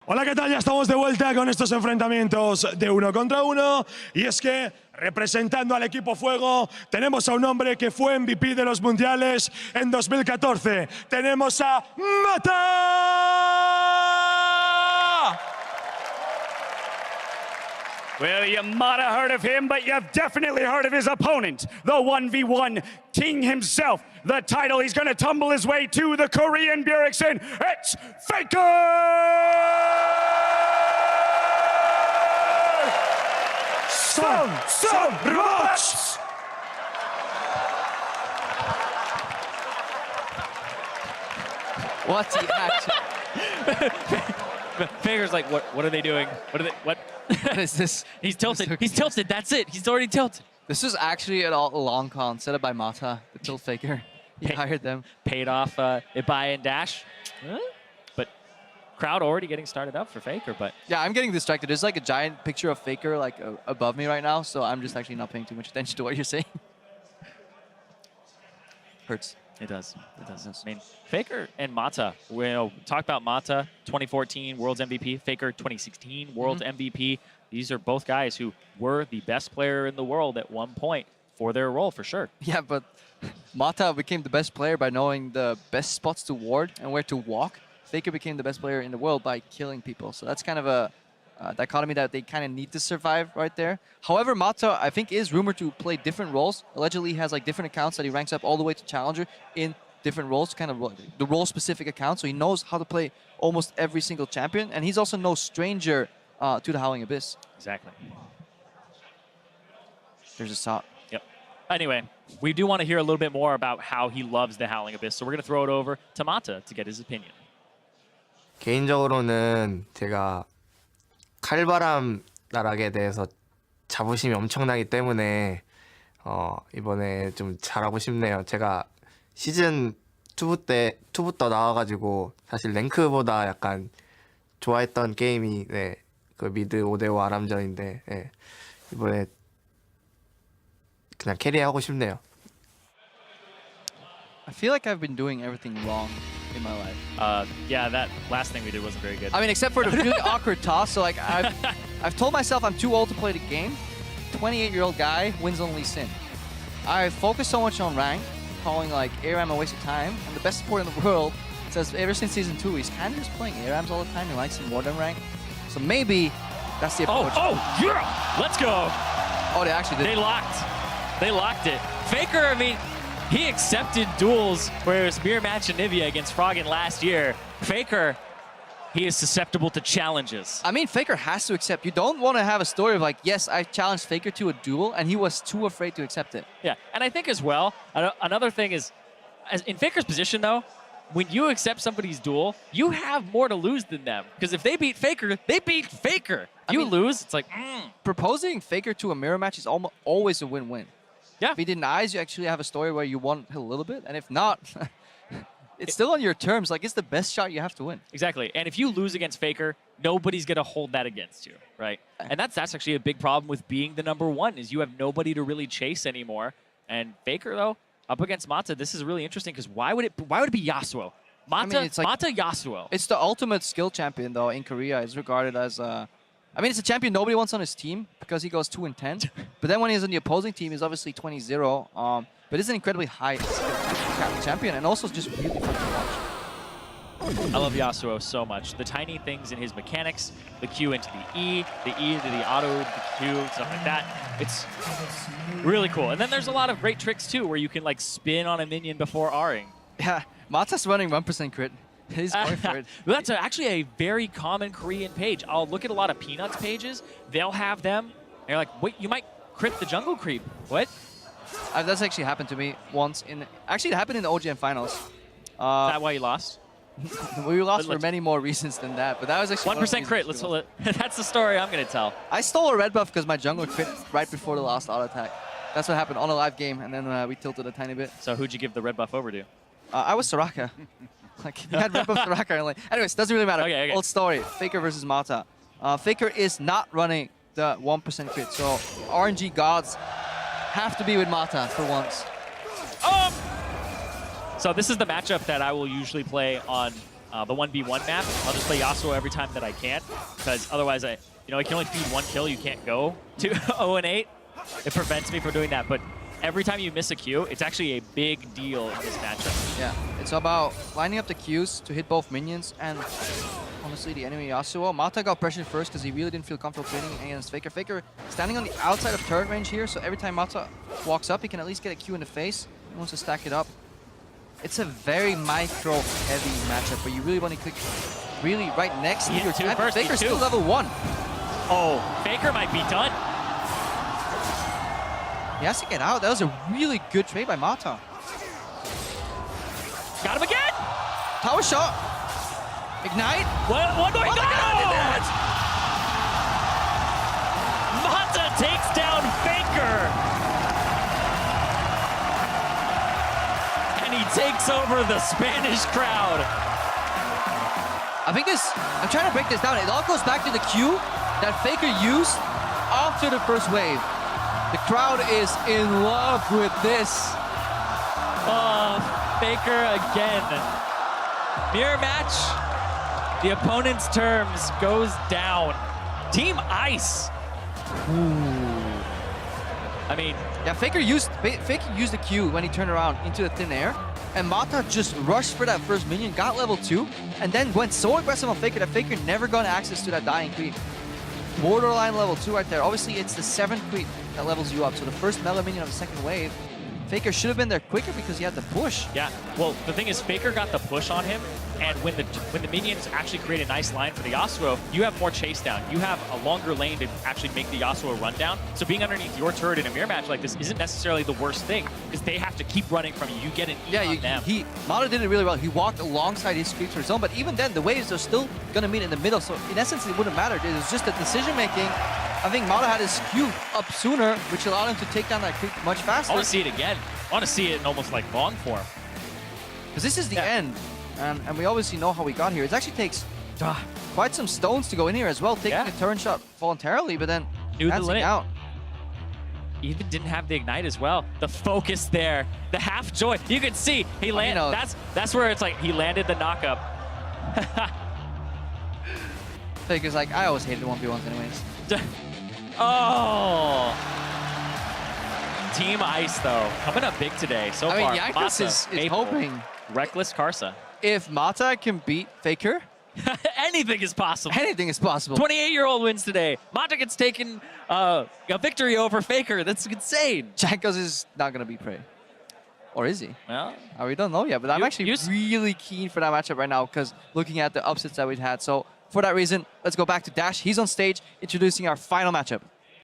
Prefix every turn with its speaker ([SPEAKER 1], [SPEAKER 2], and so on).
[SPEAKER 1] Hola, ¿qué tal? Ya estamos de vuelta con estos enfrentamientos de 1 contra 1. Y es que, representando al equipo Fuego, tenemos a un hombre que fue MVP de los mundiales en 2014. Tenemos a Mata.
[SPEAKER 2] Well, you might have heard of him, but you've definitely heard of his opponent, the 1v1 king himself. The title, he's going to tumble his way to the Korean Bjergsen. It's Faker! Some rematch!
[SPEAKER 3] What's he actually?
[SPEAKER 4] Faker's like, what are they doing? What
[SPEAKER 3] is this?
[SPEAKER 4] He's tilted. He's tilted. That's it. He's already tilted.
[SPEAKER 3] This was actually a long con set up by Mata, the tilt faker. He hired them.
[SPEAKER 4] Paid off buy and dash. But crowd already getting started up for Faker. But
[SPEAKER 3] yeah, I'm getting distracted. There's like a giant picture of Faker like above me right now, so I'm just actually not paying too much attention to what you're saying. Hurts.
[SPEAKER 4] It does. It does. I mean, Faker and Mata. We'll talk about Mata, 2014 World's MVP. Faker, 2016 World's MVP. These are both guys who were the best player in the world at one point for their role, for sure.
[SPEAKER 3] Yeah, but Mata became the best player by knowing the best spots to ward and where to walk. Faker became the best player in the world by killing people. So that's kind of a dichotomy that they kind of need to survive right there. However, Mata, I think, is rumored to play different roles. Allegedly, he has like different accounts that he ranks up all the way to Challenger in different roles, kind of the role-specific account. So he knows how to play almost every single champion. And he's also no stranger to the Howling Abyss.
[SPEAKER 4] Exactly.
[SPEAKER 3] There's a shot.
[SPEAKER 4] Yep. Anyway, we do want to hear a little bit more about how he loves the Howling Abyss. So we're going to throw it over to Mata to get his opinion.
[SPEAKER 5] 개인적으로는 제가 칼바람 나락에 대해서 자부심이 엄청나기 때문에 이번에 좀 잘하고 싶네요. 제가 시즌 2부터 나와가지고 사실 랭크보다 약간 좋아했던 게임이 그 미드 5대5 아람전인데 이번에 그냥 캐리하고 싶네요.
[SPEAKER 3] I feel like I've been doing everything wrong in my life.
[SPEAKER 4] Yeah, that last thing we did wasn't very good.
[SPEAKER 3] I mean, except for the really awkward toss. So like, I've told myself I'm too old to play the game. 28-year-old guy wins on Lee Sin. I focus so much on rank, calling like ARAM a waste of time. And the best support in the world says ever since season 2, he's kind of just playing ARAMs all the time. He likes it more than rank. So maybe that's the approach.
[SPEAKER 4] Oh, yeah! Let's go!
[SPEAKER 3] Oh, they actually did.
[SPEAKER 4] They locked it. Faker, I mean, he accepted duels where it was mirror match and Nivea against Froggen last year. Faker, he is susceptible to challenges.
[SPEAKER 3] I mean, Faker has to accept. You don't want to have a story of like, yes, I challenged Faker to a duel, and he was too afraid to accept it.
[SPEAKER 4] Yeah, and I think as well, another thing is, in Faker's position though, when you accept somebody's duel, you have more to lose than them. Because if they beat Faker, they beat Faker. If you lose, it's like,
[SPEAKER 3] Proposing Faker to a mirror match is always a win-win.
[SPEAKER 4] Yeah.
[SPEAKER 3] If he denies, you actually have a story where you won a little bit, and if not, it's still on your terms. Like, it's the best shot you have to win.
[SPEAKER 4] Exactly. And if you lose against Faker, nobody's going to hold that against you, right? And that's actually a big problem with being the #1, is you have nobody to really chase anymore. And Faker, though, up against Mata, this is really interesting because why would it be Yasuo? Mata,
[SPEAKER 3] I mean, it's like,
[SPEAKER 4] Mata Yasuo.
[SPEAKER 3] It's the ultimate skill champion, though, in Korea. It's regarded as I mean, it's a champion nobody wants on his team because he goes 2 and 10. But then when he's on the opposing team, he's obviously 20-0. But it's an incredibly high champion and also just really fun to watch.
[SPEAKER 4] I love Yasuo so much. The tiny things in his mechanics, the Q into the E into the auto, the Q, stuff like that. It's really cool. And then there's a lot of great tricks too, where you can like spin on a minion before R-ing.
[SPEAKER 3] Yeah, Mata's running 1% crit. He's going for it.
[SPEAKER 4] That's actually a very common Korean page. I'll look at a lot of Peanuts pages. They'll have them. And you're like, wait, you might crit the jungle creep. What?
[SPEAKER 3] That's actually happened to me once. Actually, it happened in the OGN finals.
[SPEAKER 4] Is that why you lost?
[SPEAKER 3] We lost for many more reasons than that, but that was actually
[SPEAKER 4] 1% crit. Let's hold it. That's the story I'm gonna tell.
[SPEAKER 3] I stole a red buff because my jungle crit right before the last auto attack. That's what happened on a live game, and then we tilted a tiny bit.
[SPEAKER 4] So who'd you give the red buff over to?
[SPEAKER 3] I was Soraka. Like, he had red buff Soraka. And like, anyways, doesn't really matter.
[SPEAKER 4] Okay.
[SPEAKER 3] Old story. Faker versus Mata. Faker is not running the 1% crit, so RNG gods have to be with Mata for once.
[SPEAKER 4] So this is the matchup that I will usually play on the 1v1 map. I'll just play Yasuo every time that I can, because otherwise I can only feed 1 kill. You can't go to 0-8. It prevents me from doing that. But every time you miss a Q, it's actually a big deal in this matchup.
[SPEAKER 3] Yeah, it's about lining up the Qs to hit both minions and honestly the enemy Yasuo. Mata got pressured first because he really didn't feel comfortable trading against Faker. Faker standing on the outside of turret range here, so every time Mata walks up, he can at least get a Q in the face. He wants to stack it up. It's a very micro-heavy matchup, but you really want to click really right next to your tank. Faker's still level 1.
[SPEAKER 4] Oh, Faker might be done.
[SPEAKER 3] He has to get out. That was a really good trade by Mata.
[SPEAKER 4] Got him again!
[SPEAKER 3] Tower shot. Ignite.
[SPEAKER 4] One more.
[SPEAKER 3] Oh my God, did that!
[SPEAKER 4] Mata takes down Faker. And he takes over the Spanish crowd.
[SPEAKER 3] I think I'm trying to break this down. It all goes back to the Q that Faker used after the first wave. The crowd is in love with this.
[SPEAKER 4] Oh, Faker again. Mirror match. The opponent's terms goes down. Team Ice. Ooh. I mean,
[SPEAKER 3] yeah, Faker used the Q when he turned around into the thin air, and Mata just rushed for that first minion, got level 2, and then went so aggressive on Faker that Faker never got access to that dying creep. Borderline level 2 right there. Obviously, it's the 7th creep that levels you up, so the first melee minion of the second wave. Faker should have been there quicker because he had the push.
[SPEAKER 4] yeah. Well, the thing is, Faker got the push on him, and when the minions actually create a nice line for the Yasuo, you have more chase down. You have a longer lane to actually make the Yasuo run down. So being underneath your turret in a mirror match like this isn't necessarily the worst thing, because they have to keep running from you. You get an E on them.
[SPEAKER 3] Mata did it really well. He walked alongside his creep to his zone, but even then, the waves are still gonna meet in the middle. So in essence, it wouldn't matter. It was just the decision making. I think Mata had his Q up sooner, which allowed him to take down that creep much faster.
[SPEAKER 4] I want to see it again. I want to see it in almost like long form.
[SPEAKER 3] Because this is the end, and we obviously know how we got here. It actually takes quite some stones to go in here as well, taking a turn shot voluntarily, but then dancing out.
[SPEAKER 4] Even didn't have the ignite as well. The focus there, the half joy. You can see he landed. That's where it's like he landed the knock-up.
[SPEAKER 3] Faker's like, I always hated 1v1s anyways.
[SPEAKER 4] Oh. Team Ice, though, coming up big today so far.
[SPEAKER 3] I mean, Yankees is hoping.
[SPEAKER 4] Reckless Karsa.
[SPEAKER 3] If Mata can beat Faker,
[SPEAKER 4] anything is possible.
[SPEAKER 3] Anything is possible.
[SPEAKER 4] 28-year-old wins today. Mata gets taken a victory over Faker. That's insane.
[SPEAKER 3] Jankos is not going to beat Prey. Or is he?
[SPEAKER 4] Well,
[SPEAKER 3] we don't know yet, but I'm actually really keen for that matchup right now because looking at the upsets that we've had. So for that reason, let's go back to Dash. He's on stage introducing our final matchup.